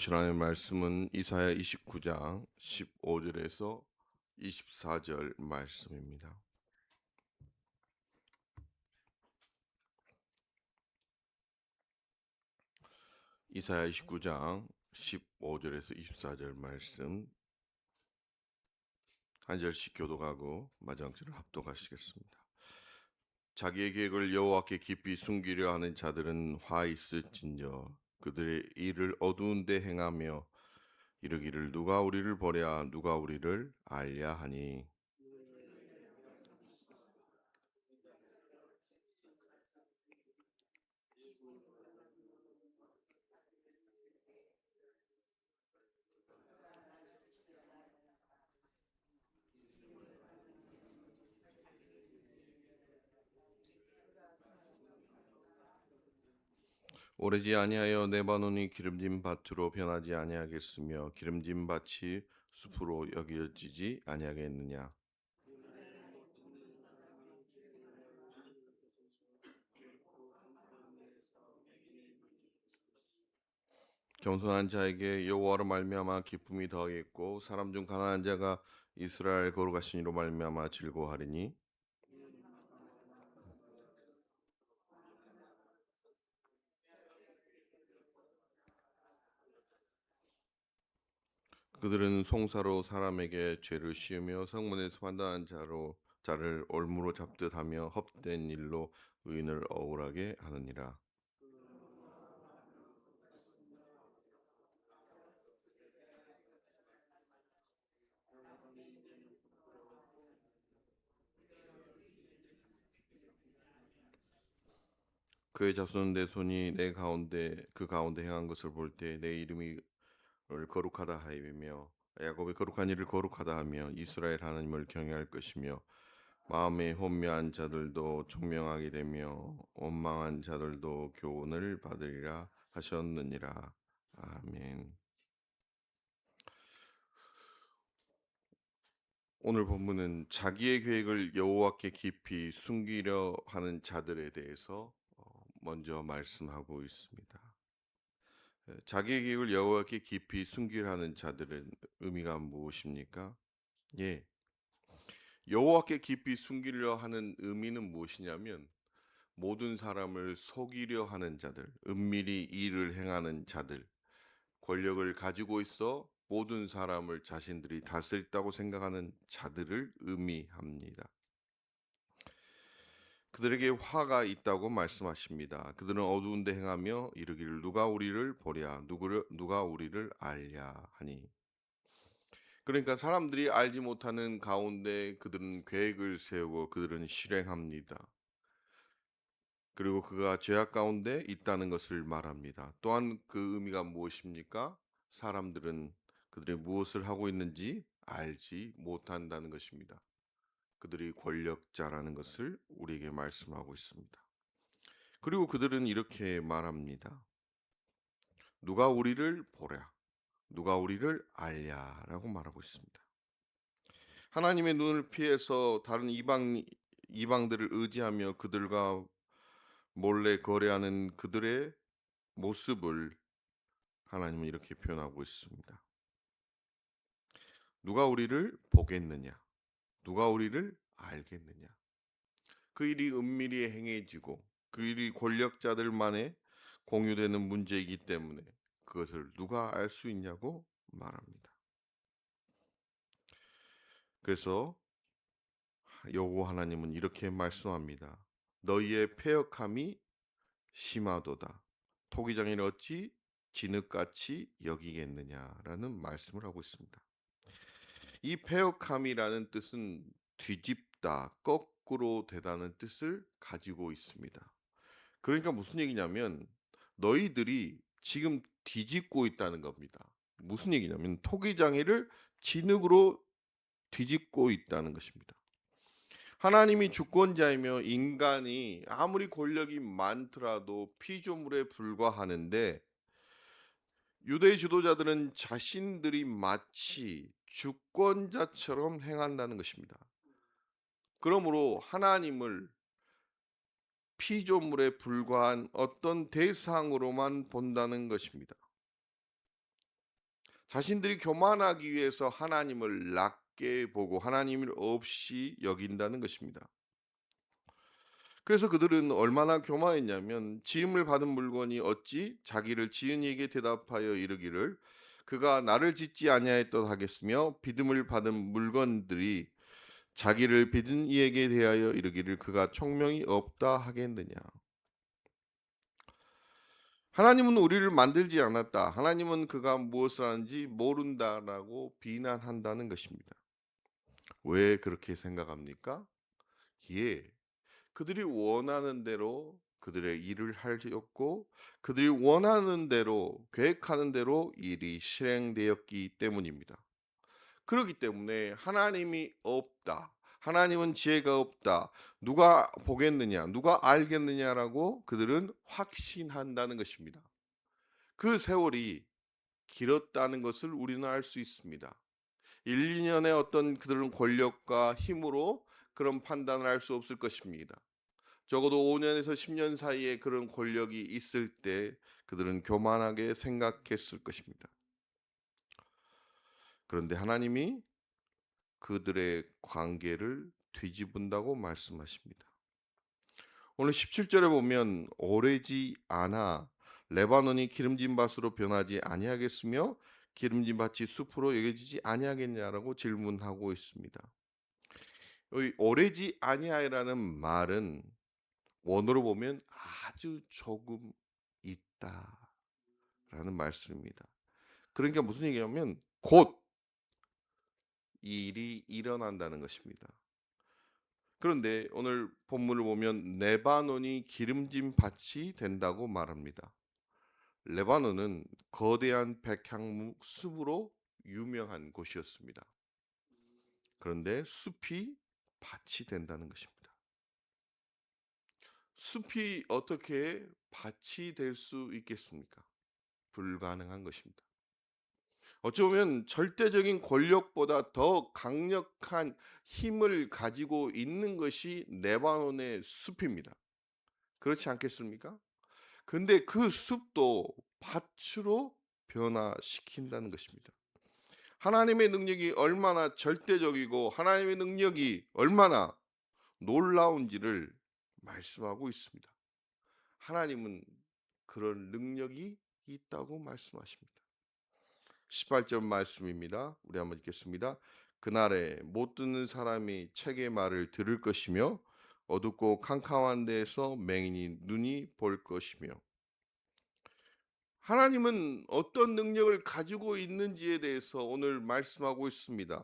하나님의 말씀은 이사야 29장 15절에서 24절 말씀입니다. 이사야 29장 15절에서 24절 말씀 한 절씩 교독하고 마지막 절을 합독하시겠습니다. 자기의 계획을 여호와께 깊이 숨기려 하는 자들은 화 있을진저 그들의 일을 어두운 데 행하며 이르기를 누가 우리를 보랴 누가 우리를 알랴 하니 오래지 아니하여 레바논이 기름진 밭으로 변하지 아니하겠으며 기름진 밭이 숲으로 여겨지지 아니하겠느냐. 겸손한 자에게 여호와로 말미암아 기쁨이 더하겠고 사람 중 가난한 자가 이스라엘 거룩하신 이로 말미암아 즐거워하리니 그들은 송사로 사람에게 죄를 씌우며 성문에서 판단한 자를 올무로 잡듯 하며 헛된 일로 의인을 억울하게 하느니라. 그의 자손은 내 손이 내 가운데 그 가운데 행한 것을 볼 때 내 이름이 거룩하다 하이며 야곱의 거룩한 일을 거룩하다 하며 이스라엘 하나님을 경외할 것이며 마음에 혼미한 자들도 총명하게 되며 원망한 자들도 교훈을 받으리라 하셨느니라. 아멘. 오늘 본문은 자기의 계획을 여호와께 깊이 숨기려 하는 자들에 대해서 먼저 말씀하고 있습니다. 자기의 계획을 여호와께 깊이 숨기려 하는 자들의 의미가 무엇입니까? 예, 여호와께 깊이 숨기려 하는 의미는 무엇이냐면 모든 사람을 속이려 하는 자들, 은밀히 일을 행하는 자들, 권력을 가지고 있어 모든 사람을 자신들이 다스렸다고 생각하는 자들을 의미합니다. 그들에게 화가 있다고 말씀하십니다. 그들은 어두운 데 행하며 이르기를 누가 우리를 보랴 누가 우리를 알랴 하니 그러니까 사람들이 알지 못하는 가운데 그들은 계획을 세우고 그들은 실행합니다. 그리고 그가 죄악 가운데 있다는 것을 말합니다. 또한 그 의미가 무엇입니까? 사람들은 그들이 무엇을 하고 있는지 알지 못한다는 것입니다. 그들이 권력자라는 것을 우리에게 말씀하고 있습니다. 그리고 그들은 이렇게 말합니다. 누가 우리를 보랴, 누가 우리를 알랴라고 말하고 있습니다. 하나님의 눈을 피해서 다른 이방들을 의지하며 그들과 몰래 거래하는 그들의 모습을 하나님은 이렇게 표현하고 있습니다. 누가 우리를 보겠느냐? 누가 우리를 알겠느냐? 그 일이 은밀히 행해지고 그 일이 권력자들만의 공유되는 문제이기 때문에 그것을 누가 알 수 있냐고 말합니다. 그래서 여호와 하나님은 이렇게 말씀합니다. 너희의 패역함이 심하도다. 토기장이를 어찌 진흙같이 여기겠느냐라는 말씀을 하고 있습니다. 이 패역함이라는 뜻은 뒤집다, 거꾸로 되다는 뜻을 가지고 있습니다. 그러니까 무슨 얘기냐면 너희들이 지금 뒤집고 있다는 겁니다. 무슨 얘기냐면 토기장이를 진흙으로 뒤집고 있다는 것입니다. 하나님이 주권자이며 인간이 아무리 권력이 많더라도 피조물에 불과하는데 유대 지도자들은 자신들이 마치 주권자처럼 행한다는 것입니다. 그러므로 하나님을 피조물에 불과한 어떤 대상으로만 본다는 것입니다. 자신들이 교만하기 위해서 하나님을 낮게 보고 하나님을 없이 여긴다는 것입니다. 그래서 그들은 얼마나 교만했냐면 지음을 받은 물건이 어찌 자기를 지은 이에게 대답하여 이르기를 그가 나를 짓지 아니하였다 하겠으며 비듬을 받은 물건들이 자기를 빚은 이에게 대하여 이르기를 그가 총명이 없다 하겠느냐. 하나님은 우리를 만들지 않았다. 하나님은 그가 무엇을 하는지 모른다라고 비난한다는 것입니다. 왜 그렇게 생각합니까? 예. 그들이 원하는 대로 그들의 일을 하였고 그들이 원하는 대로 계획하는 대로 일이 실행되었기 때문입니다. 그렇기 때문에 하나님이 없다. 하나님은 지혜가 없다. 누가 보겠느냐? 누가 알겠느냐라고 그들은 확신한다는 것입니다. 그 세월이 길었다는 것을 우리는 알 수 있습니다. 1, 2년의 어떤 그들은 권력과 힘으로 그런 판단을 할 수 없을 것입니다. 적어도 5년에서 10년 사이에 그런 권력이 있을 때 그들은 교만하게 생각했을 것입니다. 그런데 하나님이 그들의 관계를 뒤집은다고 말씀하십니다. 오늘 17절에 보면 오래지 않아 레바논이 기름진 밭으로 변하지 아니하겠으며 기름진 밭이 숲으로 여겨지지 아니하겠냐라고 질문하고 있습니다. 이 오래지 아니하라는 말은 원어로 보면 아주 조금 있다라는 말씀입니다. 그러니까 무슨 얘기냐면 곧 이 일이 일어난다는 것입니다. 그런데 오늘 본문을 보면 레바논이 기름진 밭이 된다고 말합니다. 레바논은 거대한 백향목 숲으로 유명한 곳이었습니다. 그런데 숲이 밭이 된다는 것입니다. 숲이 어떻게 밭이 될 수 있겠습니까? 불가능한 것입니다. 어쩌면 절대적인 권력보다 더 강력한 힘을 가지고 있는 것이 레바논의 숲입니다. 그렇지 않겠습니까? 근데 그 숲도 밭으로 변화시킨다는 것입니다. 하나님의 능력이 얼마나 절대적이고 하나님의 능력이 얼마나 놀라운지를 말씀하고 있습니다. 하나님은 그런 능력이 있다고 말씀하십니다. 18절 말씀입니다. 우리 한번 읽겠습니다. 그날에 못 듣는 사람이 책의 말을 들을 것이며 어둡고 캄캄한 데에서 맹인이 눈이 볼 것이며 하나님은 어떤 능력을 가지고 있는지에 대해서 오늘 말씀하고 있습니다.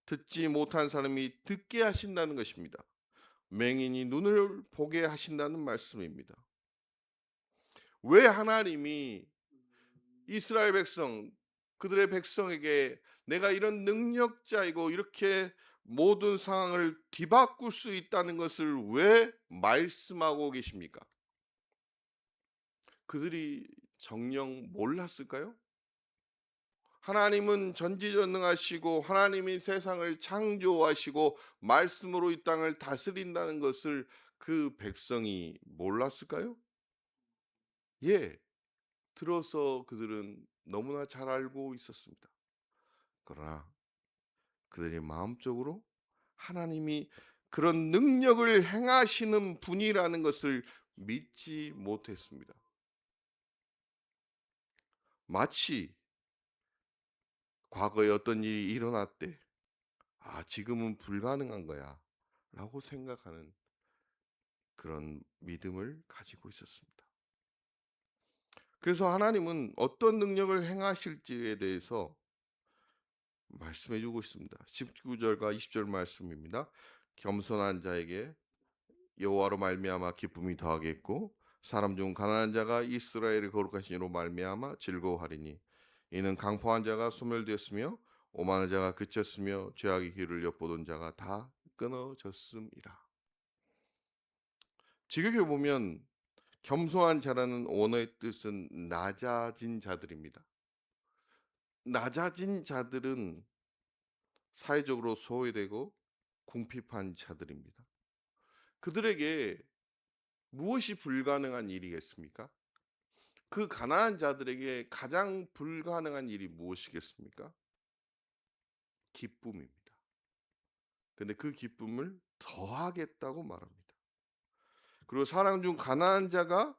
듣지 못한 사람이 듣게 하신다는 것입니다. 맹인이 눈을 보게 하신다는 말씀입니다. 왜 하나님이 이스라엘 백성, 그들의 백성에게 내가 이런 능력자이고 이렇게 모든 상황을 뒤바꿀 수 있다는 것을 왜 말씀하고 계십니까? 그들이 정녕 몰랐을까요? 하나님은 전지전능하시고 하나님이 세상을 창조하시고 말씀으로 이 땅을 다스린다는 것을 그 백성이 몰랐을까요? 예, 들어서 그들은 너무나 잘 알고 있었습니다. 그러나 그들의 마음적으로 하나님이 그런 능력을 행하시는 분이라는 것을 믿지 못했습니다. 마치 과거에 어떤 일이 일어났대. 아, 지금은 불가능한 거야. 라고 생각하는 그런 믿음을 가지고 있었습니다. 그래서 하나님은 어떤 능력을 행하실지에 대해서 말씀해 주고 있습니다. 19절과 20절 말씀입니다. 겸손한 자에게 여호와로 말미암아 기쁨이 더하겠고 사람 중 가난한 자가 이스라엘의 거룩하신 이로 말미암아 즐거워하리니 이는 강포한 자가 소멸되었으며 오만한 자가 그쳤으며 죄악의 길을 엿보던 자가 다 끊어졌음이라. 지극히 보면 겸손한 자라는 원어의 뜻은 낮아진 자들입니다. 낮아진 자들은 사회적으로 소외되고 궁핍한 자들입니다. 그들에게 무엇이 불가능한 일이겠습니까? 그 가난한 자들에게 가장 불가능한 일이 무엇이겠습니까? 기쁨입니다. 근데 그 기쁨을 더하겠다고 말합니다. 그리고 사람 중 가난한 자가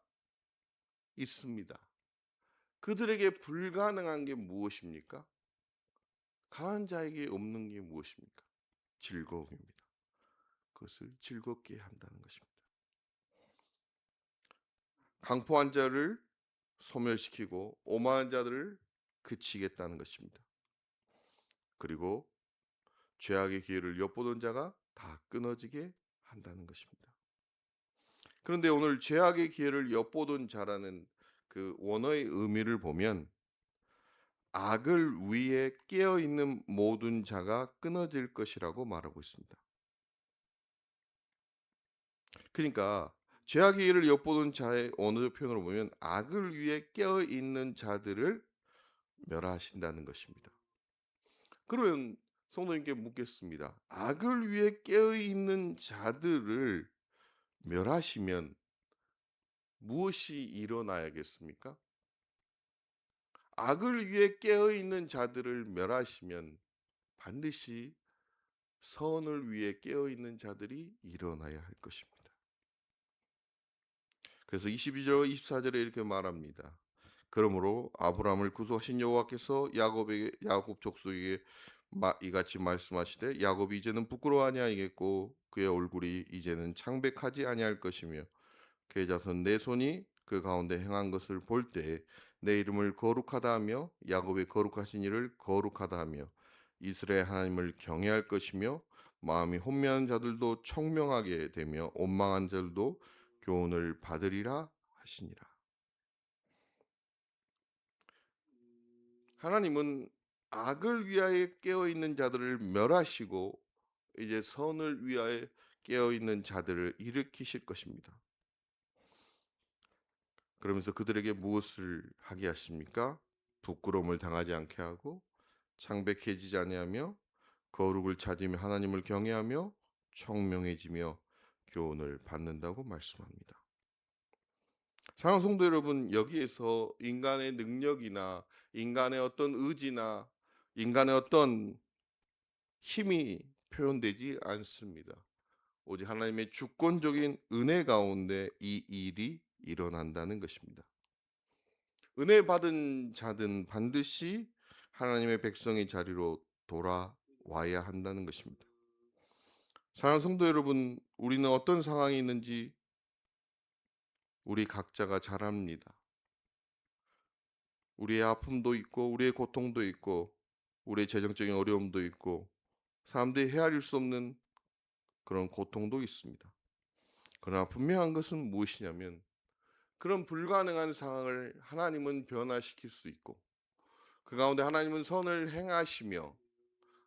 있습니다. 그들에게 불가능한 게 무엇입니까? 가난한 자에게 없는 게 무엇입니까? 즐거움입니다. 그것을 즐겁게 한다는 것입니다. 강포한 자를 소멸시키고 오만한 자들을 그치겠다는 것입니다. 그리고 죄악의 기회를 엿보던 자가 다 끊어지게 한다는 것입니다. 그런데 오늘 죄악의 기회를 엿보던 자라는 그 원어의 의미를 보면 악을 위해 깨어 있는 모든 자가 끊어질 것이라고 말하고 있습니다. 그러니까 죄악의 기회를 엿보던 자의 언어적 표현으로 보면 악을 위해 깨어 있는 자들을 멸하신다는 것입니다. 그러면 성도님께 묻겠습니다. 악을 위해 깨어 있는 자들을 멸하시면 무엇이 일어나야겠습니까? 악을 위해 깨어 있는 자들을 멸하시면 반드시 선을 위해 깨어 있는 자들이 일어나야 할 것입니다. 그래서 22절 24절에 이렇게 말합니다. 그러므로 아브라함을 구속하신 여호와께서 야곱 족속에게 이같이 말씀하시되 야곱이 이제는 부끄러워하지 아니하겠고 그의 얼굴이 이제는 창백하지 아니할 것이며 그의 자손 내 손이 그 가운데 행한 것을 볼 때 내 이름을 거룩하다 하며 야곱의 거룩하신 이를 거룩하다 하며 이스라엘 하나님을 경외할 것이며 마음이 혼미한 자들도 청명하게 되며 원망한 자들도 교훈을 받으리라 하시니라. 하나님은 악을 위하여 깨어 있는 자들을 멸하시고 이제 선을 위하여 깨어 있는 자들을 일으키실 것입니다. 그러면서 그들에게 무엇을 하게 하십니까? 부끄러움을 당하지 않게 하고 창백해지지 아니하며 거룩을 찾으며 하나님을 경외하며 청명해지며 교훈을 받는다고 말씀합니다. 사랑하는 성도 여러분, 여기에서 인간의 능력이나 인간의 어떤 의지나 인간의 어떤 힘이 표현되지 않습니다. 오직 하나님의 주권적인 은혜 가운데 이 일이 일어난다는 것입니다. 은혜 받은 자든 반드시 하나님의 백성의 자리로 돌아와야 한다는 것입니다. 사랑하는 성도 여러분, 우리는 어떤 상황이 있는지 우리 각자가 잘 압니다. 우리의 아픔도 있고 우리의 고통도 있고 우리의 재정적인 어려움도 있고 사람들이 헤아릴 수 없는 그런 고통도 있습니다. 그러나 분명한 것은 무엇이냐면 그런 불가능한 상황을 하나님은 변화시킬 수 있고 그 가운데 하나님은 선을 행하시며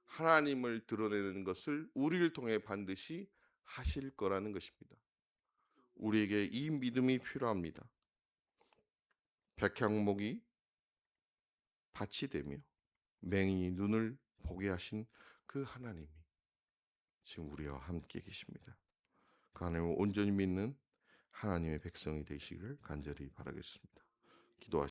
하나님을 드러내는 것을 우리를 통해 반드시 하실 거라는 것입니다. 우리에게 이 믿음이 필요합니다. 백향목이 밭이 되며 맹인이 눈을 보게 하신 그 하나님이 지금 우리와 함께 계십니다. 그 하나님을 온전히 믿는 하나님의 백성이 되시기를 간절히 바라겠습니다. 기도하시겠습니다.